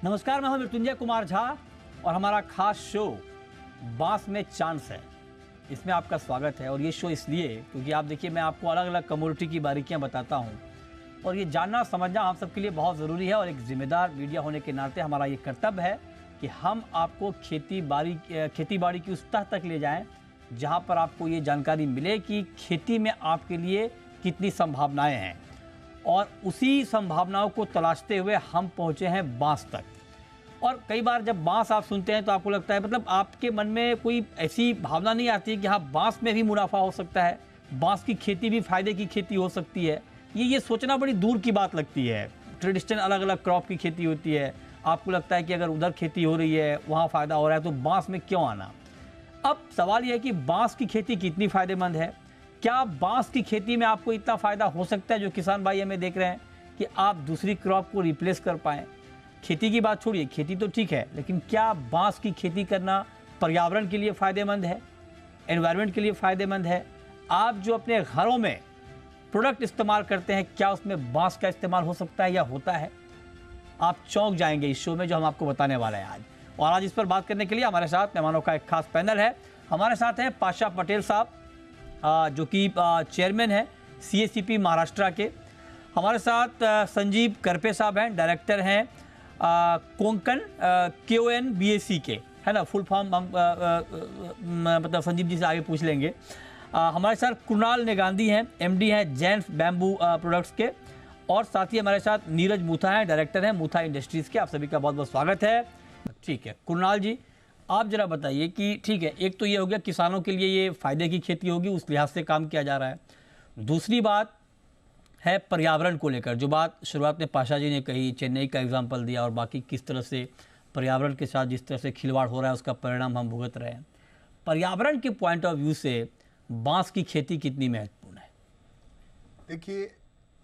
नमस्कार, मैं हूं मृत्युंजय कुमार झा और हमारा खास शो बांस में चांस है, इसमें आपका स्वागत है। और ये शो इसलिए क्योंकि आप देखिए, मैं आपको अलग अलग कमोडिटी की बारीकियां बताता हूं और ये जानना समझना हम सबके लिए बहुत ज़रूरी है। और एक जिम्मेदार मीडिया होने के नाते हमारा ये कर्तव्य है कि हम आपको खेती बाड़ी की उस तह तक ले जाएं जहां पर आपको ये जानकारी मिले कि खेती में आपके लिए कितनी संभावनाएं हैं। और उसी संभावनाओं को तलाशते हुए हम पहुंचे हैं बांस तक। और कई बार जब बांस आप सुनते हैं तो आपको लगता है, मतलब आपके मन में कोई ऐसी भावना नहीं आती कि हाँ, बांस में भी मुनाफा हो सकता है, बांस की खेती भी फायदे की खेती हो सकती है। ये सोचना बड़ी दूर की बात लगती है। ट्रेडिशनल अलग अलग क्रॉप की खेती होती है, आपको लगता है कि अगर उधर खेती हो रही है, वहाँ फ़ायदा हो रहा है, तो बांस में क्यों आना। अब सवाल यह है कि बांस की खेती कितनी फ़ायदेमंद है। क्या बांस की खेती में आपको इतना फ़ायदा हो सकता है, जो किसान भाई हमें देख रहे हैं, कि आप दूसरी क्रॉप को रिप्लेस कर पाएँ। खेती की बात छोड़िए, खेती तो ठीक है, लेकिन क्या बांस की खेती करना पर्यावरण के लिए फ़ायदेमंद है, एनवायरनमेंट के लिए फ़ायदेमंद है। आप जो अपने घरों में प्रोडक्ट इस्तेमाल करते हैं, क्या उसमें बांस का इस्तेमाल हो सकता है या होता है। आप चौंक जाएंगे इस शो में जो हम आपको बताने वाले हैं आज। और आज इस पर बात करने के लिए हमारे साथ मेहमानों का एक खास पैनल है। हमारे साथ हैं पाशा पटेल साहब, जो कि चेयरमैन हैं CACP महाराष्ट्र के। हमारे साथ संजीव करपे साहब हैं, डायरेक्टर हैं कोंकण KONBAC के, है ना, फुल फॉर्म हम मतलब संजीव जी से आगे पूछ लेंगे। हमारे साथ कुणाल नेगांधी हैं, MD हैं जैंस बैम्बू प्रोडक्ट्स के। और साथ ही हमारे साथ नीरज मूथा हैं, डायरेक्टर हैं मूथा इंडस्ट्रीज़ के। आप सभी का बहुत बहुत स्वागत है। ठीक है कुणाल जी, आप जरा बताइए कि ठीक है, एक तो ये हो गया किसानों के लिए ये फ़ायदे की खेती होगी, उस लिहाज से काम किया जा रहा है। दूसरी बात है पर्यावरण को लेकर, जो बात शुरुआत में पाशा जी ने कही, चेन्नई का एग्जाम्पल दिया, और बाकी किस तरह से पर्यावरण के साथ जिस तरह से खिलवाड़ हो रहा है उसका परिणाम हम भुगत रहे हैं। पर्यावरण के पॉइंट ऑफ व्यू से बांस की खेती कितनी महत्वपूर्ण है। देखिए,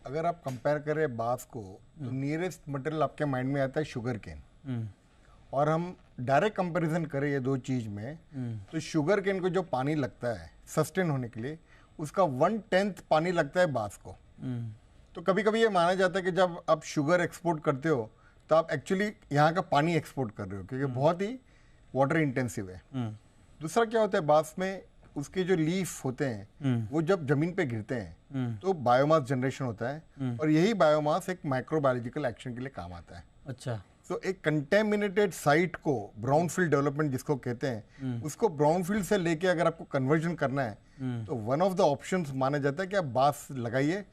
अगर आप कंपेयर करें बांस को, तो नियरेस्ट मटेरियल आपके माइंड में आता है शुगर केन। और हम डायरेक्ट कंपैरिजन करें ये दो चीज में, तो शुगर केन को जो पानी लगता है सस्टेन होने के लिए, उसका 1/10 पानी लगता है बांस को। तो कभी कभी ये माना जाता है कि जब आप शुगर एक्सपोर्ट करते हो तो आप एक्चुअली यहाँ का पानी एक्सपोर्ट कर रहे हो, क्योंकि बहुत ही वाटर इंटेंसिव है। दूसरा क्या होता है, बांस में उसके जो लीफ होते हैं वो जब जमीन पे गिरते हैं तो बायोमास जनरेशन होता है, और यही बायोमास एक माइक्रोबायोलॉजिकल एक्शन के लिए काम आता है। अच्छा। तो एक कंटेमिनेटेड साइट को ब्राउनफील्ड डेवलपमेंट जिसको कहते हैं, उसको ब्राउनफील्ड से लेके अगर आपको कन्वर्जन करना है तो वन ऑफ द ऑप्शंस माना जाता है कि आप बांस लगाइए।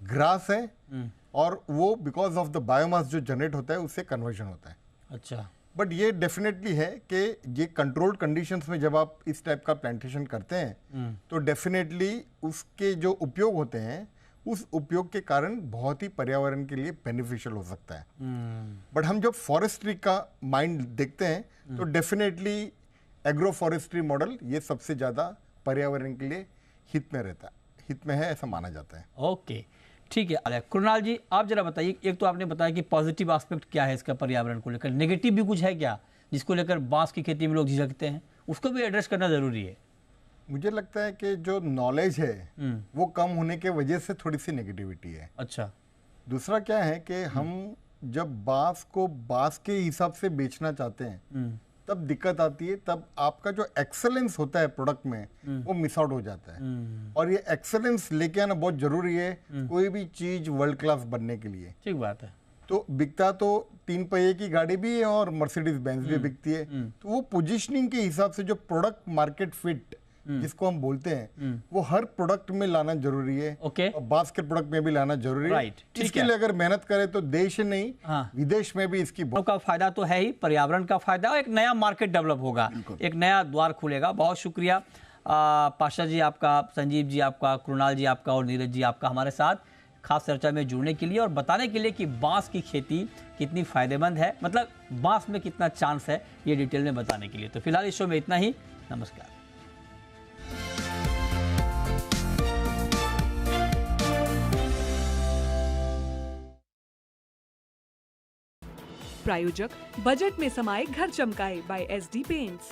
ग्रास है और वो बिकॉज ऑफ द बायोमास जो जनरेट होता है उससे कन्वर्जन होता है। अच्छा। बट ये डेफिनेटली है कि ये कंट्रोल्ड कंडीशंस में जब आप इस टाइप का प्लांटेशन करते हैं तो डेफिनेटली उसके जो उपयोग होते हैं उस उपयोग के कारण बहुत ही पर्यावरण के लिए बेनिफिशियल हो सकता है। बट हम जब फॉरेस्ट्री का माइंड देखते हैं तो डेफिनेटली एग्रो फॉरेस्ट्री मॉडल ये सबसे ज़्यादा पर्यावरण के लिए हित में है ऐसा माना जाता है। ओके, ठीक है। अरे कुणाल जी, आप जरा बताइए, एक तो आपने बताया कि पॉजिटिव एस्पेक्ट क्या है इसका पर्यावरण को लेकर, नेगेटिव भी कुछ है क्या जिसको लेकर बांस की खेती में लोग झिझकते हैं, उसको भी एड्रेस करना जरूरी है। मुझे लगता है कि जो नॉलेज है वो कम होने के वजह से थोड़ी सी नेगेटिविटी है। अच्छा। दूसरा क्या है कि हम जब बांस को बांस के हिसाब से बेचना चाहते हैं तब दिक्कत आती है, तब आपका जो एक्सेलेंस होता है प्रोडक्ट में वो मिस आउट हो जाता है। और ये एक्सेलेंस लेके आना बहुत जरूरी है कोई भी चीज वर्ल्ड क्लास बनने के लिए। ठीक बात है। तो बिकता तो 3 पहिए की गाड़ी भी है और मर्सिडीज बेंज भी बिकती है, तो वो पोजीशनिंग के हिसाब से जो प्रोडक्ट मार्केट फिट जिसको हम बोलते हैं वो हर प्रोडक्ट में लाना जरूरी है। ओके। और बास्केट प्रोडक्ट में भी लाना जरूरी है। राइट, ठीक इसके है। लिए अगर मेहनत करें तो देश नहीं हाँ। विदेश में भी इसकी का फायदा तो है ही, पर्यावरण का फायदा, और एक नया मार्केट डेवलप होगा, एक नया द्वार खुलेगा। बहुत शुक्रिया पाशा जी आपका, संजीव जी आपका, कृणाल जी आपका और नीरज जी आपका हमारे साथ खास चर्चा में जुड़ने के लिए और बताने के लिए कि बांस की खेती कितनी फायदेमंद है, मतलब बांस में कितना चांस है, ये डिटेल में बताने के लिए। तो फिलहाल इस शो में इतना ही। नमस्कार। प्रायोजक बजट में समाये घर चमकाए बाय SD पेंट्स।